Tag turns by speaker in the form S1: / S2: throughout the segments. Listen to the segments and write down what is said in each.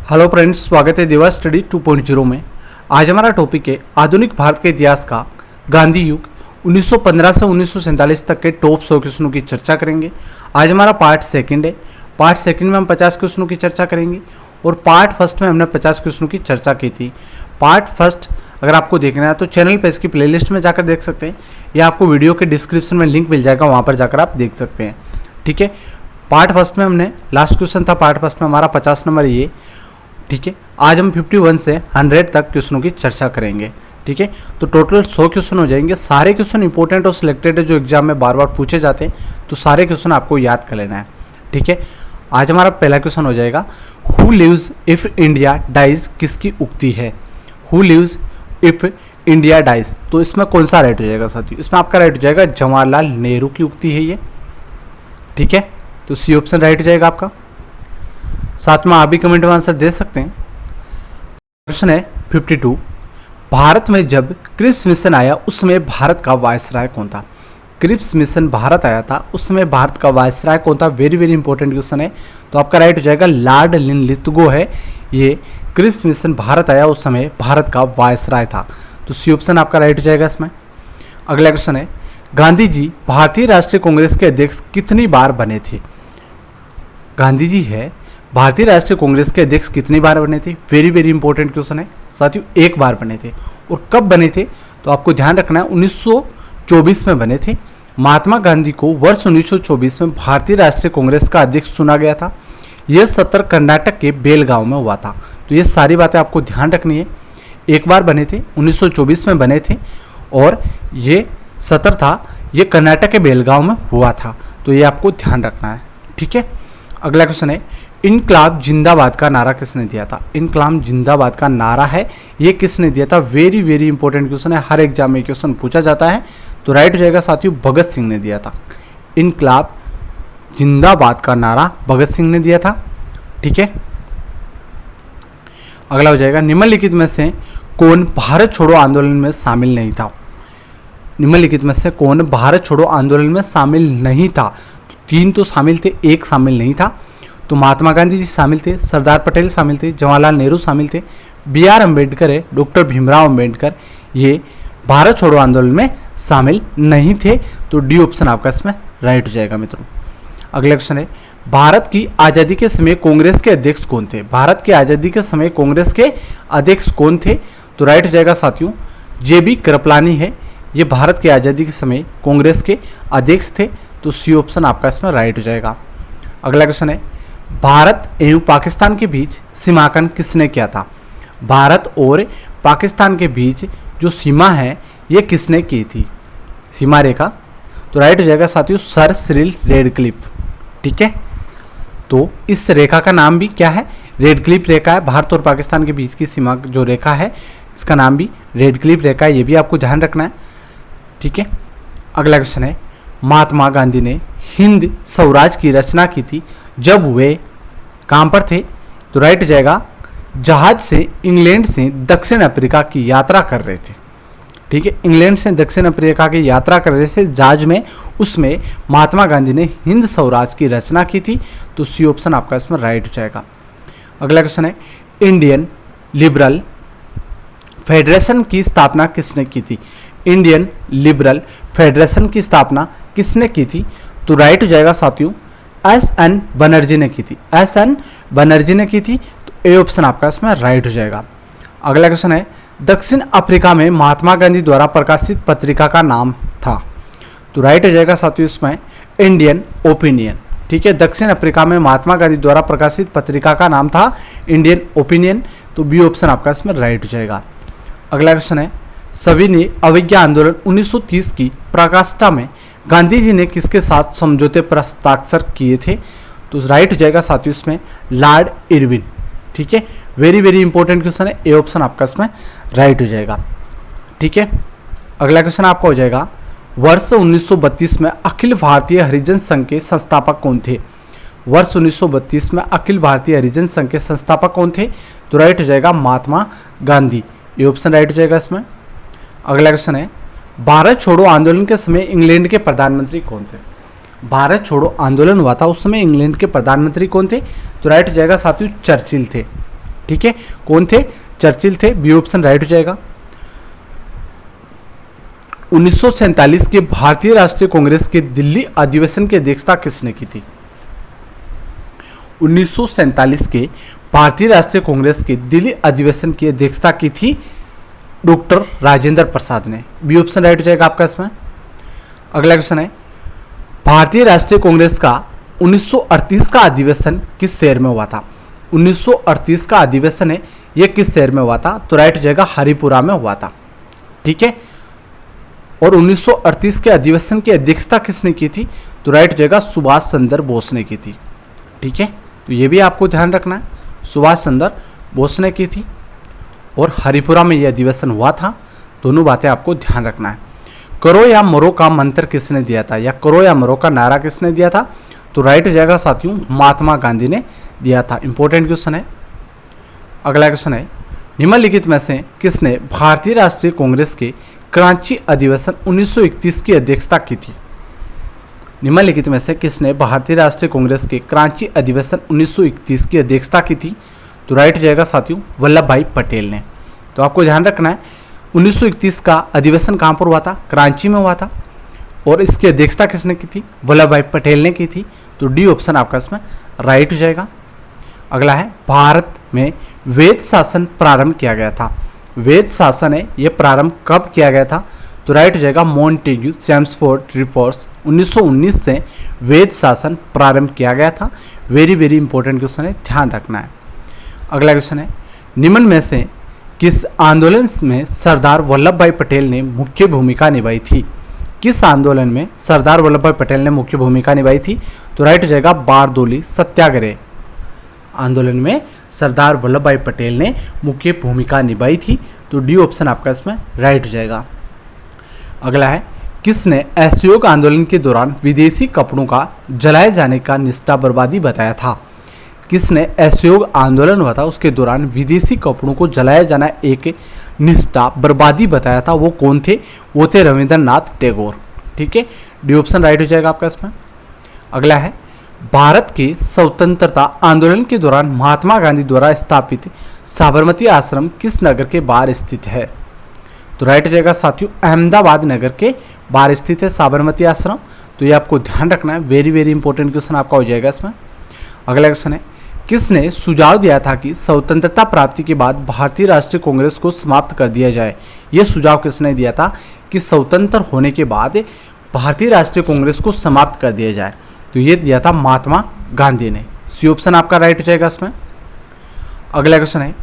S1: Hello friends, स्वागत है देवा स्टडी 2.0 में। आज हमारा टॉपिक है आधुनिक भारत के इतिहास का गांधी युग 1915 से 1947 तक के टॉप 100 क्वेश्चनों की चर्चा करेंगे। आज हमारा पार्ट सेकंड है। पार्ट सेकंड में हम 50 क्वेश्चनों की चर्चा करेंगे और पार्ट फर्स्ट में हमने 50 क्वेश्चनों की चर्चा की थी। पार्ट फर्स्ट अगर आपको देखना है तो चैनल पर इसकी प्लेलिस्ट में जाकर देख सकते हैं या आपको वीडियो के डिस्क्रिप्शन में लिंक मिल जाएगा, वहाँ पर जाकर आप देख सकते हैं। ठीक है, पार्ट फर्स्ट में हमने लास्ट क्वेश्चन था, पार्ट फर्स्ट में हमारा 50 नंबर ये। ठीक है, आज हम 51 से 100 तक क्वेश्चनों की चर्चा करेंगे। ठीक है, तो टोटल 100 क्वेश्चन हो जाएंगे। सारे क्वेश्चन इंपॉर्टेंट और सिलेक्टेड है जो एग्जाम में बार बार पूछे जाते हैं, तो सारे क्वेश्चन आपको याद कर लेना है। ठीक है, आज हमारा पहला क्वेश्चन हो जाएगा, who lives if India dies किसकी उक्ति है? Who lives if India dies, तो इसमें कौन सा राइट हो जाएगा साथियों? इसमें आपका राइट हो जाएगा जवाहरलाल नेहरू की उक्ति है ये। ठीक है, तो सी ऑप्शन राइट हो जाएगा आपका। साथ में आप भी कमेंट में आंसर दे सकते हैं। क्वेश्चन है 52, भारत में जब क्रिप्स मिशन आया उस समय भारत का वायसराय कौन था? क्रिप्स मिशन भारत आया था, उस समय भारत का वायसराय कौन था? वेरी वेरी इंपॉर्टेंट क्वेश्चन है। तो आपका राइट हो जाएगा लॉर्ड लिनलिथगो है ये। क्रिप्स मिशन भारत आया उस समय भारत का वायसराय था, तो सी ऑप्शन आपका राइट हो जाएगा इसमें। अगला क्वेश्चन है, गांधी जी भारतीय राष्ट्रीय कांग्रेस के अध्यक्ष कितनी बार बने थे? गांधी जी है भारतीय राष्ट्रीय कांग्रेस के अध्यक्ष कितनी बार बने थे? वेरी वेरी इंपॉर्टेंट क्वेश्चन है साथियों। एक बार बने थे। और कब बने थे तो आपको ध्यान रखना है, 1924 में बने थे। महात्मा गांधी को वर्ष 1924 में भारतीय राष्ट्रीय कांग्रेस का अध्यक्ष चुना गया था। यह सत्र कर्नाटक के बेलगांव में हुआ था। तो ये सारी बातें आपको ध्यान रखनी है। एक बार बने थे, 1924 में बने थे और ये सत्र था, ये कर्नाटक के बेलगांव में हुआ था। तो ये आपको ध्यान रखना है। ठीक है, अगला क्वेश्चन है, इनकलाब जिंदाबाद का नारा किसने दिया था? इनकलाब जिंदाबाद का नारा है ये किसने दिया था? वेरी वेरी इंपॉर्टेंट क्वेश्चन है, हर एग्जाम में क्वेश्चन पूछा जाता है। तो राइट हो जाएगा साथियों, भगत सिंह ने दिया था। इनकलाब जिंदाबाद का नारा भगत सिंह ने दिया था। ठीक है, अगला हो जाएगा, निम्नलिखित में से कौन भारत छोड़ो आंदोलन में शामिल नहीं था? निम्नलिखित में से कौन भारत छोड़ो आंदोलन में शामिल नहीं था? तो 3 तो शामिल थे, एक शामिल नहीं था। तो महात्मा गांधी जी शामिल थे, सरदार पटेल शामिल थे, जवाहरलाल नेहरू शामिल थे, B.R. अम्बेडकर है, डॉक्टर भीमराव अम्बेडकर, ये भारत छोड़ो आंदोलन में शामिल नहीं थे। तो डी ऑप्शन आपका इसमें राइट हो जाएगा मित्रों। अगला क्वेश्चन है, भारत की आज़ादी के समय कांग्रेस के अध्यक्ष कौन थे? भारत की आज़ादी के समय कांग्रेस के अध्यक्ष कौन थे? तो राइट हो जाएगा साथियों, J.B. कृपलानी है, ये भारत की आज़ादी के समय कांग्रेस के अध्यक्ष थे। तो सी ऑप्शन आपका इसमें राइट हो जाएगा। अगला क्वेश्चन है, भारत एवं पाकिस्तान के बीच सीमांकन किसने किया था? भारत और पाकिस्तान के बीच जो सीमा है ये किसने की थी, सीमा रेखा? तो राइट हो जाएगा साथियों, सर सिरिल रेडक्लिफ। ठीक है, तो इस रेखा का नाम भी क्या है? रेडक्लिफ रेखा है। भारत और पाकिस्तान के बीच की सीमा जो रेखा है इसका नाम भी रेडक्लिफ रेखा है, ये भी आपको ध्यान रखना है। ठीक है, अगला क्वेश्चन है, महात्मा गांधी ने हिंद स्वराज की रचना की थी जब वे कहाँ पर थे? तो राइट हो जाएगा, जहाज से इंग्लैंड से दक्षिण अफ्रीका की यात्रा कर रहे थे। ठीक है, इंग्लैंड से दक्षिण अफ्रीका की यात्रा कर रहे थे जहाज में, उसमें महात्मा गांधी ने हिंद स्वराज की रचना की थी। तो सी ऑप्शन आपका इसमें राइट हो जाएगा। अगला क्वेश्चन है, इंडियन लिबरल फेडरेशन की स्थापना किसने की थी? इंडियन लिबरल फेडरेशन की स्थापना किसने की थी? तो राइट हो जाएगा साथियों, S.N. बनर्जी ने की थी। S.N. बनर्जी ने की थी। तो ए ऑप्शन आपका इसमें राइट हो जाएगा। अगला क्वेश्चन है, दक्षिण अफ्रीका में महात्मा गांधी द्वारा प्रकाशित पत्रिका का नाम था? तो राइट हो जाएगा साथियों इसमें इंडियन ओपिनियन। ठीक है, दक्षिण अफ्रीका में महात्मा गांधी द्वारा प्रकाशित पत्रिका का नाम था इंडियन ओपिनियन। तो बी ऑप्शन आपका इसमें राइट हो जाएगा। अगला क्वेश्चन है, सभी ने अवज्ञा आंदोलन 1930 की प्रकाष्ठा में गांधी जी ने किसके साथ समझौते पर हस्ताक्षर किए थे? तो राइट हो जाएगा साथियों इसमें लॉर्ड इरविन। ठीक है, वेरी वेरी इंपॉर्टेंट क्वेश्चन है, ए ऑप्शन आपका इसमें राइट हो जाएगा। ठीक है, अगला क्वेश्चन आपका हो जाएगा, वर्ष 1932 में अखिल भारतीय हरिजन संघ के संस्थापक कौन थे? वर्ष 1932 में अखिल भारतीय हरिजन संघ के संस्थापक कौन थे? तो राइट हो जाएगा महात्मा गांधी, ये ऑप्शन राइट हो जाएगा इसमें। अगला क्वेश्चन है, भारत छोड़ो आंदोलन के समय इंग्लैंड के प्रधानमंत्री कौन थे? भारत छोड़ो आंदोलन हुआ था उस समय इंग्लैंड के प्रधानमंत्री कौन थे? तो राइट हो जाएगा साथियों चर्चिल थे। ठीक है, कौन थे? चर्चिल थे, बी ऑप्शन राइट हो जाएगा। 1947 के भारतीय राष्ट्रीय कांग्रेस के दिल्ली अधिवेशन की अध्यक्षता किसने की थी? 1947 के भारतीय राष्ट्रीय कांग्रेस के दिल्ली अधिवेशन की अध्यक्षता की थी डॉक्टर राजेंद्र प्रसाद ने, बी ऑप्शन राइट हो जाएगा आपका इसमें। अगला क्वेश्चन है, भारतीय राष्ट्रीय कांग्रेस का 1938 का अधिवेशन किस शहर में हुआ था? 1938 का अधिवेशन है यह किस शहर में हुआ था? तो राइट हो जाएगा हरिपुरा में हुआ था, ठीक है। और 1938 के अधिवेशन की अध्यक्षता किसने की थी? तो राइट हो जाएगा सुभाष चंद्र बोस ने की थी, ठीक है। तो ये भी आपको ध्यान रखना है, सुभाष चंद्र बोस ने की थी और हरिपुरा में यह अधिवेशन हुआ था। दोनों बातें आपको ध्यान रखना है। करो या मरो का मंत्र किसने दिया था, या करो या मरो का नारा किसने दिया था? तो राइट हो जाएगा साथियों महात्मा गांधी ने दिया था। इंपॉर्टेंट क्वेश्चन है। अगला क्वेश्चन है, निम्नलिखित में से किसने भारतीय राष्ट्रीय कांग्रेस के कराची अधिवेशन 1931 की अध्यक्षता की थी? निम्नलिखित में से किसने भारतीय राष्ट्रीय कांग्रेस के कराची अधिवेशन 1931 की अध्यक्षता की थी? तो राइट हो जाएगा साथियों वल्लभ भाई पटेल ने। तो आपको ध्यान रखना है 1931 का अधिवेशन कहाँ पर हुआ था? कराची में हुआ था और इसकी अध्यक्षता किसने की थी? वल्लभ भाई पटेल ने की थी। तो डी ऑप्शन आपका इसमें राइट हो जाएगा। अगला है, भारत में वेद शासन प्रारंभ किया गया था। वेद शासन है यह प्रारंभ कब किया गया था? तो राइट हो जाएगा मॉन्टेग्यू चैम्सफोर्ड रिपोर्ट्स 1919 से वेद शासन प्रारंभ किया गया था। वेरी वेरी इंपॉर्टेंट क्वेश्चन है, ध्यान रखना है। अगला क्वेश्चन है, निम्न में से किस आंदोलन में सरदार वल्लभ भाई पटेल ने मुख्य भूमिका निभाई थी? किस आंदोलन में सरदार वल्लभ भाई पटेल ने मुख्य भूमिका निभाई थी? तो राइट हो जाएगा बारदोली सत्याग्रह आंदोलन में सरदार वल्लभ भाई पटेल ने मुख्य भूमिका निभाई थी। तो डी ऑप्शन आपका इसमें राइट हो जाएगा। अगला है, किसने असहयोग आंदोलन के दौरान विदेशी कपड़ों का जलाए जाने का निष्ठा बर्बादी बताया था? किसने असहयोग आंदोलन हुआ था उसके दौरान विदेशी कपड़ों को जलाया जाना एक निष्ठा बर्बादी बताया था? वो कौन थे? वो थे रविंद्रनाथ टैगोर, ठीक है। डी ऑप्शन राइट हो जाएगा आपका इसमें। अगला है, भारत के स्वतंत्रता आंदोलन के दौरान महात्मा गांधी द्वारा स्थापित साबरमती आश्रम किस नगर के बाहर स्थित है? तो राइट हो जाएगा साथियों अहमदाबाद नगर के बाहर स्थित है साबरमती आश्रम। तो ये आपको ध्यान रखना है, वेरी वेरी इंपॉर्टेंट क्वेश्चन आपका हो जाएगा इसमें। अगला क्वेश्चन है, किसने सुझाव दिया था कि स्वतंत्रता प्राप्ति के बाद भारतीय राष्ट्रीय कांग्रेस को समाप्त कर दिया जाए? यह सुझाव किसने दिया था कि स्वतंत्र होने के बाद भारतीय राष्ट्रीय कांग्रेस को समाप्त कर दिया जाए? तो ये दिया था महात्मा गांधी ने। सी ऑप्शन आपका राइट हो जाएगा इसमें। अगला क्वेश्चन है,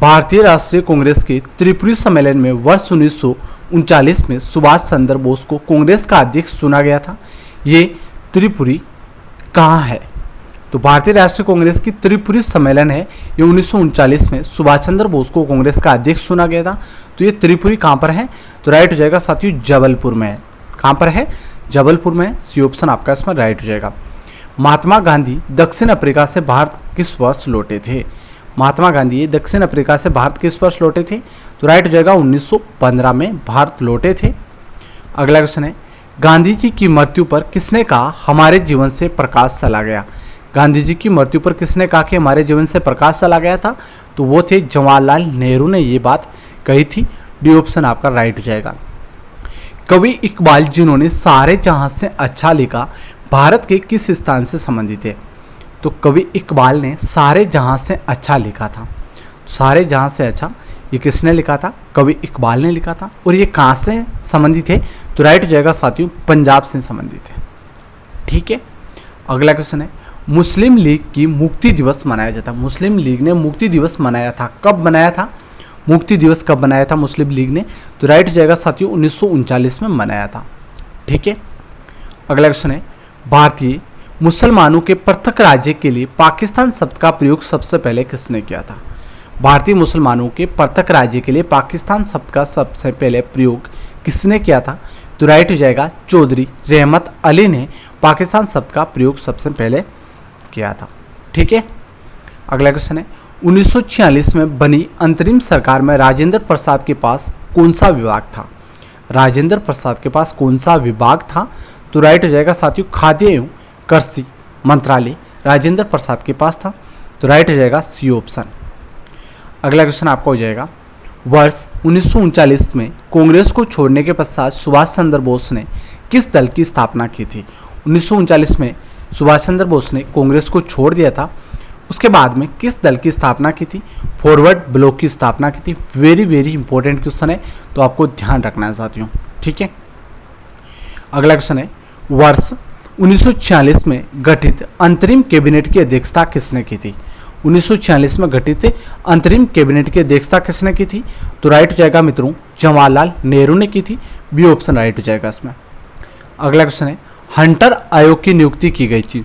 S1: भारतीय राष्ट्रीय कांग्रेस के त्रिपुरी सम्मेलन में वर्ष 1939 में सुभाष चंद्र बोस को कांग्रेस का अध्यक्ष चुना गया था। ये त्रिपुरी कहाँ है? तो भारतीय राष्ट्रीय कांग्रेस की त्रिपुरी सम्मेलन है ये 1939 में सुभाष चंद्र बोस को कांग्रेस का अध्यक्ष चुना गया था। तो ये त्रिपुरी कहाँ पर है? तो राइट हो जाएगा साथियों जबलपुर में है। कहाँ पर है? जबलपुर में। सी ऑप्शन आपका इसमें राइट हो जाएगा। महात्मा गांधी दक्षिण अफ्रीका से भारत किस वर्ष लौटे थे? महात्मा गांधी दक्षिण अफ्रीका से भारत किस वर्ष लौटे थे? तो राइट हो जाएगा 1915 में भारत लौटे थे। अगला क्वेश्चन है, गांधी जी की मृत्यु पर किसने कहा हमारे जीवन से प्रकाश चला गया? गांधी जी की मृत्यु पर किसने कहा कि हमारे जीवन से प्रकाश चला गया था? तो वो थे जवाहरलाल नेहरू ने ये बात कही थी। डी ऑप्शन आपका राइट हो जाएगा। कवि इकबाल जिन्होंने सारे जहां से अच्छा लिखा भारत के किस स्थान से संबंधित है? तो कवि इकबाल ने सारे जहां से अच्छा लिखा था। सारे जहां से अच्छा ये किसने लिखा था? कवि इकबाल ने लिखा था। और ये कहाँ से संबंधित है? तो राइट हो जाएगा साथियों पंजाब से संबंधित है, ठीक है। अगला क्वेश्चन है, मुस्लिम लीग की मुक्ति दिवस मनाया जाता है। मुस्लिम लीग ने मुक्ति दिवस मनाया था, कब मनाया था? मुक्ति दिवस कब मनाया था मुस्लिम लीग ने? तो राइट हो जाएगा साथियों 1939 में मनाया था, ठीक है। अगला क्वेश्चन है, भारतीय मुसलमानों के पृथक राज्य के लिए पाकिस्तान शब्द का प्रयोग सबसे पहले किसने किया था? भारतीय मुसलमानों के पृथक राज्य के लिए पाकिस्तान शब्द का सबसे पहले प्रयोग किसने किया था? तो राइट हो जाएगा चौधरी रहमत अली ने पाकिस्तान शब्द का प्रयोग सबसे पहले किया था, ठीक है। अगला क्वेश्चन है, 1946 में बनी अंतरिम सरकार में राजेंद्र प्रसाद के पास कौन सा विभाग था? राजेंद्र प्रसाद के पास कौन सा विभाग था? तो राइट हो जाएगा साथियों खाद्य एवं कृषि मंत्रालय राजेंद्र प्रसाद के पास था। तो राइट हो जाएगा सी ऑप्शन। अगला क्वेश्चन आपका हो जाएगा, वर्ष 1939 में कांग्रेस को छोड़ने के पश्चात सुभाष चंद्र बोस ने किस दल की स्थापना की थी। 1939 में सुभाष चंद्र बोस ने कांग्रेस को छोड़ दिया था, उसके बाद में किस दल की स्थापना की थी। फॉरवर्ड ब्लॉक की स्थापना की थी। वेरी वेरी इंपॉर्टेंट क्वेश्चन है, तो आपको ध्यान रखना है साथियों, ठीक है। अगला क्वेश्चन है, वर्ष 1946 में गठित अंतरिम कैबिनेट की अध्यक्षता किसने की थी। 1946 में गठित अंतरिम कैबिनेट की अध्यक्षता किसने की थी। तो राइट हो जाएगा मित्रों, जवाहरलाल नेहरू ने की थी। बी ऑप्शन राइट हो जाएगा इसमें। अगला क्वेश्चन है, हंटर आयोग की नियुक्ति की गई थी।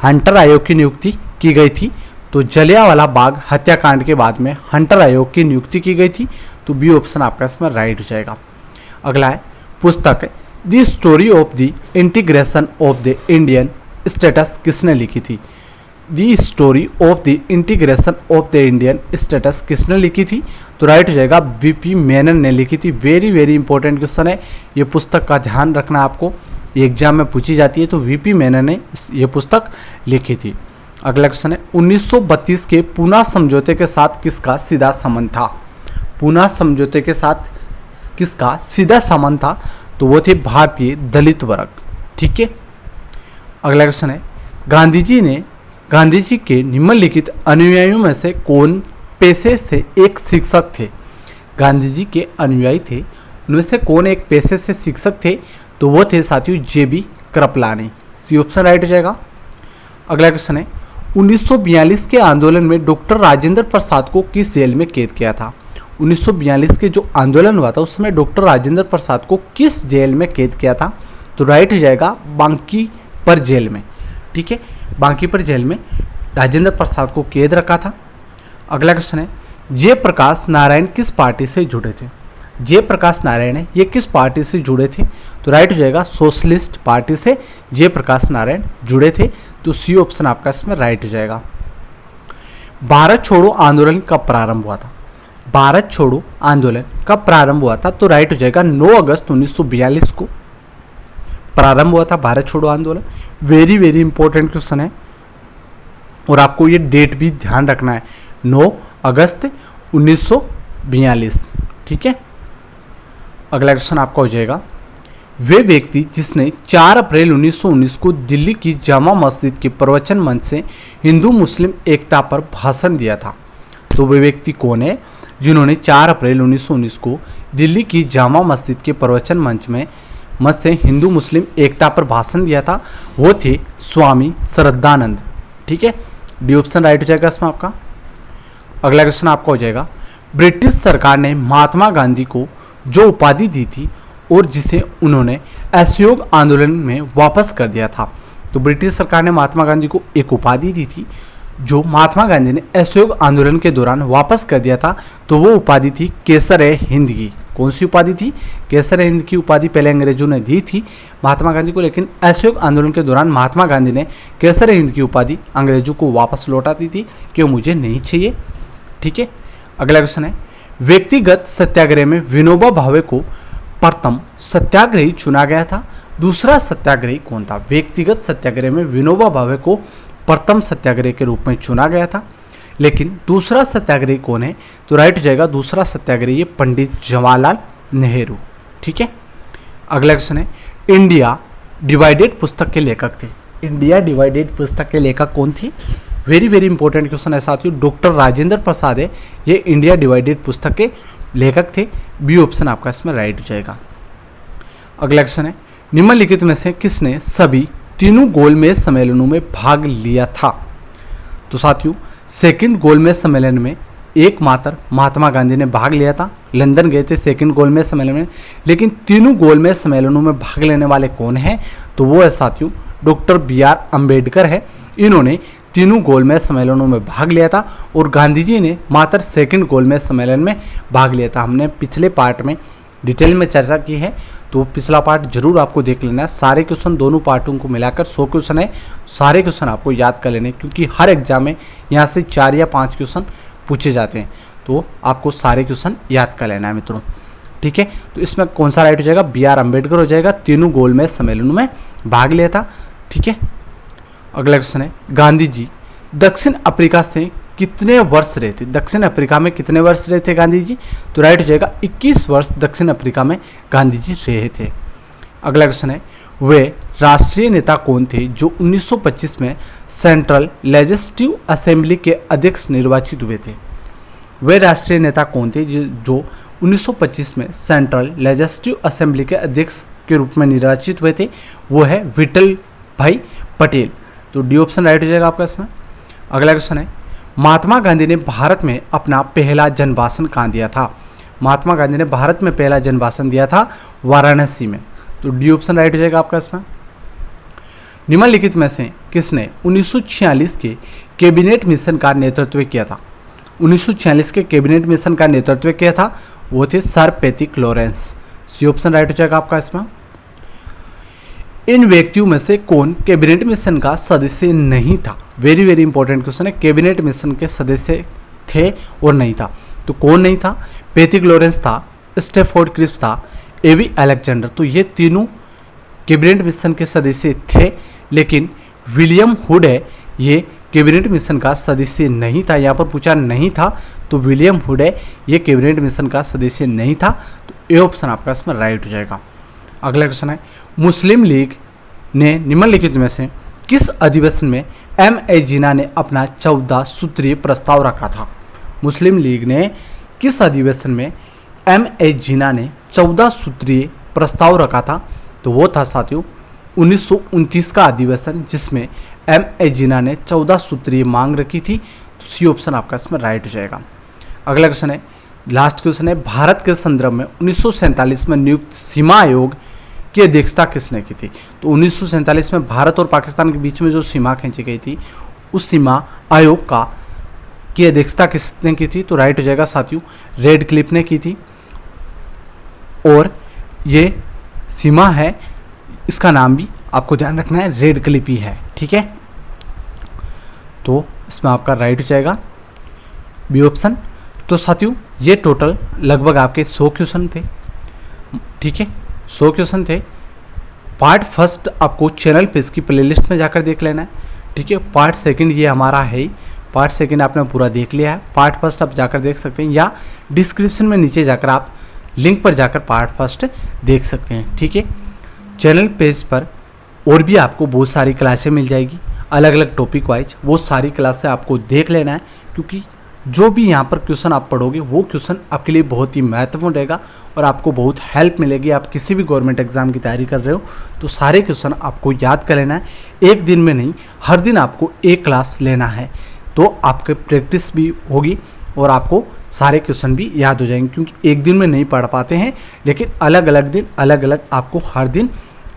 S1: हंटर आयोग की नियुक्ति की गई थी, तो जलियांवाला बाग हत्याकांड के बाद में हंटर आयोग की नियुक्ति की गई थी। तो बी ऑप्शन आपका इसमें राइट हो जाएगा। अगला है, पुस्तक the story of the integration of the Indian status किसने लिखी थी। The story of the integration of the Indian status किसने लिखी थी। तो राइट हो जाएगा, वीपी मेनन ने लिखी थी। वेरी वेरी इंपॉर्टेंट क्वेश्चन है, ये पुस्तक का ध्यान रखना आपको, एग्जाम में पूछी जाती है। तो वीपी मेनन ने ये पुस्तक लिखी थी। अगला क्वेश्चन है, 1932 के पूना समझौते के साथ किसका सीधा संबंध था। पूना समझौते के साथ किसका सीधा संबंध था। तो वो थे भारतीय दलित वर्ग, ठीक है। अगला क्वेश्चन है, गांधी जी के निम्नलिखित अनुयायियों में से कौन पेशे से एक शिक्षक थे। गांधी जी के अनुयायी थे, उनमें से कौन एक पेशे से शिक्षक थे। तो वो थे साथियों जेबी कृपलानी। सी ऑप्शन राइट हो जाएगा। अगला क्वेश्चन है, 1942 के आंदोलन में डॉक्टर राजेंद्र प्रसाद को किस जेल में कैद किया था। 1942 के जो आंदोलन हुआ था उस समय डॉक्टर राजेंद्र प्रसाद को किस जेल में कैद किया था। तो राइट हो जाएगा, बांकीपर जेल में, ठीक है। बांकीपर जेल में राजेंद्र प्रसाद को कैद रखा था। अगला क्वेश्चन है, जयप्रकाश नारायण किस पार्टी से जुड़े थे। जयप्रकाश नारायण है, ये किस पार्टी से जुड़े थे। तो राइट हो जाएगा, सोशलिस्ट पार्टी से जयप्रकाश नारायण जुड़े थे। तो सी ऑप्शन आपका इसमें राइट हो जाएगा। भारत छोड़ो आंदोलन कब प्रारंभ हुआ था। भारत छोड़ो आंदोलन कब प्रारंभ हुआ था। तो राइट हो जाएगा, 9 अगस्त 1942 को प्रारंभ हुआ था भारत छोड़ो आंदोलन। वेरी वेरी इंपॉर्टेंट क्वेश्चन है, और आपको ये डेट भी ध्यान रखना है, 9 अगस्त 1942, ठीक है। अगला क्वेश्चन आपका हो जाएगा, वे व्यक्ति जिसने 4 अप्रैल 1919 को दिल्ली की जामा मस्जिद के प्रवचन मंच से हिंदू मुस्लिम एकता पर भाषण दिया था। तो वे व्यक्ति कौन है जिन्होंने 4 अप्रैल 1919 को दिल्ली की जामा मस्जिद के प्रवचन मंच से हिंदू मुस्लिम एकता पर भाषण दिया था। वो थे स्वामी श्रद्धानंद, ठीक है। डी ऑप्शन राइट हो जाएगा इसमें आपका। अगला क्वेश्चन आपका हो जाएगा, ब्रिटिश सरकार ने महात्मा गांधी को जो उपाधि दी थी और जिसे उन्होंने असहयोग आंदोलन में वापस कर दिया था। तो ब्रिटिश सरकार ने महात्मा गांधी को एक उपाधि दी थी जो महात्मा गांधी ने असहयोग आंदोलन के दौरान वापस कर दिया था। तो वो उपाधि थी केसर-ए-हिंद की। कौन सी उपाधि थी। केसर-ए-हिंद की उपाधि पहले अंग्रेजों ने दी थी महात्मा गांधी को, लेकिन असहयोग आंदोलन के दौरान महात्मा गांधी ने केसर-ए-हिंद की उपाधि अंग्रेजों को वापस लौटा दी थी कि मुझे नहीं चाहिए, ठीक है। अगला क्वेश्चन है, व्यक्तिगत सत्याग्रह में विनोबा भावे को प्रथम सत्याग्रही चुना गया था। दूसरा सत्याग्रही कौन था। व्यक्तिगत सत्याग्रह में विनोबा भावे को प्रथम सत्याग्रह के रूप में चुना गया था, लेकिन दूसरा सत्याग्रही कौन है। तो राइट हो जाएगा, दूसरा सत्याग्रही है पंडित जवाहरलाल नेहरू, ठीक है। अगला क्वेश्चन है, इंडिया डिवाइडेड पुस्तक के लेखक थे। इंडिया डिवाइडेड पुस्तक के लेखक कौन थी। वेरी वेरी इंपॉर्टेंट क्वेश्चन है साथियों, डॉक्टर राजेंद्र प्रसाद है ये इंडिया डिवाइडेड पुस्तक के लेखक थे। बी ऑप्शन आपका इसमें राइट हो जाएगा। अगला क्वेश्चन है, निम्नलिखित में से किसने सभी तीनों गोलमेज सम्मेलनों में भाग लिया था। तो साथियों, सेकंड गोलमेज सम्मेलन में एकमात्र महात्मा गांधी ने भाग लिया था। लंदन गए थे सेकंड गोलमेज सम्मेलन में, लेकिन तीनों गोलमेज सम्मेलनों में भाग लेने वाले कौन हैं। तो वो है साथियों डॉक्टर BR अम्बेडकर है। इन्होंने तीनों गोलमेज सम्मेलनों में भाग लिया था और गांधी जी ने मात्र सेकंड गोलमेज सम्मेलन में भाग लिया था। हमने पिछले पार्ट में डिटेल में चर्चा की है, तो पिछला पार्ट जरूर आपको देख लेना है। सारे क्वेश्चन दोनों पार्टों को मिलाकर 100 क्वेश्चन है, सारे क्वेश्चन आपको याद कर लेने, क्योंकि हर एग्जाम में यहाँ से 4 या 5 क्वेश्चन पूछे जाते हैं, तो आपको सारे क्वेश्चन याद कर लेना है मित्रों, ठीक है। तो इसमें कौन सा राइट हो जाएगा, BR अम्बेडकर हो जाएगा। तीनों गोलमेज सम्मेलनों में भाग लिया था, ठीक है। अगला क्वेश्चन है, गांधी जी दक्षिण अफ्रीका से कितने वर्ष रहे थे? दक्षिण अफ्रीका में कितने वर्ष रहे थे गांधी जी? तो राइट हो जाएगा 21 वर्ष दक्षिण अफ्रीका में गांधी जी रहे थे। अगला क्वेश्चन है, वे राष्ट्रीय नेता कौन थे जो 1925 में सेंट्रल लेजिस्लेटिव असेंबली के अध्यक्ष निर्वाचित हुए थे? वे राष्ट्रीय नेता कौन थे जो 1925 में सेंट्रल लेजिस्लेटिव असेंबली के अध्यक्ष के रूप में निर्वाचित हुए थे? वो है विठल भाई पटेल। तो डी ऑप्शन राइट हो जाएगा आपका इसमें। अगला क्वेश्चन है, महात्मा गांधी ने भारत में अपना पहला जनभाषण कहाँ दिया था? महात्मा गांधी ने भारत में पहला जनभाषण दिया था वाराणसी में। तो डी ऑप्शन राइट हो जाएगा आपका इसमें। निम्नलिखित में से किसने 1946 के कैबिनेट मिशन का नेतृत्व किया था? 1946 के कैबिनेट मिशन का नेतृत्व किया था, वो थे sir Patrick Lawrence. C option right हो जाएगा आपका इसमें। इन व्यक्तियों में से कौन कैबिनेट मिशन का सदस्य नहीं था? वेरी वेरी इंपॉर्टेंट क्वेश्चन है, कैबिनेट मिशन के सदस्य थे और नहीं था। तो कौन नहीं था? पैट्रिक लॉरेंस था, स्टैफोर्ड क्रिप्स था, एवी अलेक्जेंडर। तो ये तीनों कैबिनेट मिशन के सदस्य थे, लेकिन विलियम हुड है ये कैबिनेट मिशन का सदस्य नहीं था। यहाँ पर पूछा नहीं था, तो विलियम हुड है ये कैबिनेट मिशन का सदस्य नहीं था। तो ए ऑप्शन आपका इसमें राइट हो जाएगा। अगला क्वेश्चन है, मुस्लिम लीग ने निम्नलिखित में से किस अधिवेशन में M.A. जिन्ना ने अपना 14 सूत्रीय प्रस्ताव रखा था? मुस्लिम लीग ने किस अधिवेशन में M.A. जिन्ना ने 14 सूत्रीय प्रस्ताव रखा था? तो वो था साथियों 1929 का अधिवेशन, जिसमें M.A. जिन्ना ने 14 सूत्रीय मांग रखी थी। तो सी ऑप्शन आपका इसमें राइट हो जाएगा। अगला क्वेश्चन है, लास्ट क्वेश्चन है, भारत के संदर्भ में 1947 में नियुक्त सीमा आयोग की अध्यक्षता किसने की थी? तो 1947 में भारत और पाकिस्तान के बीच में जो सीमा खींची गई थी, उस सीमा आयोग की अध्यक्षता किसने की थी? तो राइट हो जाएगा साथियों रेड क्लिफ ने की थी। और ये सीमा है, इसका नाम भी आपको ध्यान रखना है, रेड क्लिफ ही है, ठीक है। तो इसमें आपका राइट हो जाएगा बी ऑप्शन। तो साथियों ये टोटल लगभग आपके 100 क्वेश्चन थे, ठीक है, 100 क्वेश्चन थे। पार्ट फर्स्ट आपको चैनल पे इसकी प्लेलिस्ट में जाकर देख लेना है, ठीक है। पार्ट सेकंड ये हमारा है ही, पार्ट सेकंड आपने पूरा देख लिया है। पार्ट फर्स्ट आप जाकर देख सकते हैं, या डिस्क्रिप्शन में नीचे जाकर आप लिंक पर जाकर पार्ट फर्स्ट देख सकते हैं, ठीक है। चैनल पेज पर और भी आपको बहुत सारी क्लासें मिल जाएगी अलग अलग टॉपिक वाइज, वो सारी क्लासें आपको देख लेना है, क्योंकि जो भी यहाँ पर क्वेश्चन आप पढ़ोगे वो क्वेश्चन आपके लिए बहुत ही महत्वपूर्ण रहेगा और आपको बहुत हेल्प मिलेगी। आप किसी भी गवर्नमेंट एग्जाम की तैयारी कर रहे हो तो सारे क्वेश्चन आपको याद कर लेना है, एक दिन में नहीं, हर दिन आपको एक क्लास लेना है, तो आपके प्रैक्टिस भी होगी और आपको सारे क्वेश्चन भी याद हो जाएंगे। क्योंकि एक दिन में नहीं पढ़ पाते हैं, लेकिन अलग अलग दिन अलग अलग आपको हर दिन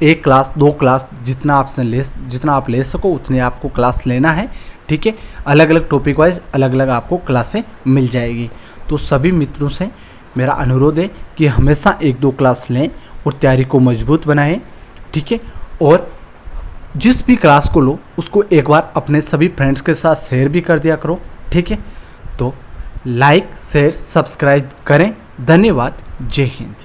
S1: एक क्लास 2 क्लास जितना आप ले सको उतने आपको क्लास लेना है, ठीक है। अलग अलग टॉपिक वाइज अलग अलग आपको क्लासें मिल जाएगी। तो सभी मित्रों से मेरा अनुरोध है कि हमेशा 1-2 क्लास लें और तैयारी को मजबूत बनाएं, ठीक है। और जिस भी क्लास को लो उसको एक बार अपने सभी फ्रेंड्स के साथ शेयर भी कर दिया करो, ठीक है। तो लाइक शेयर सब्सक्राइब करें। धन्यवाद। जय हिंद।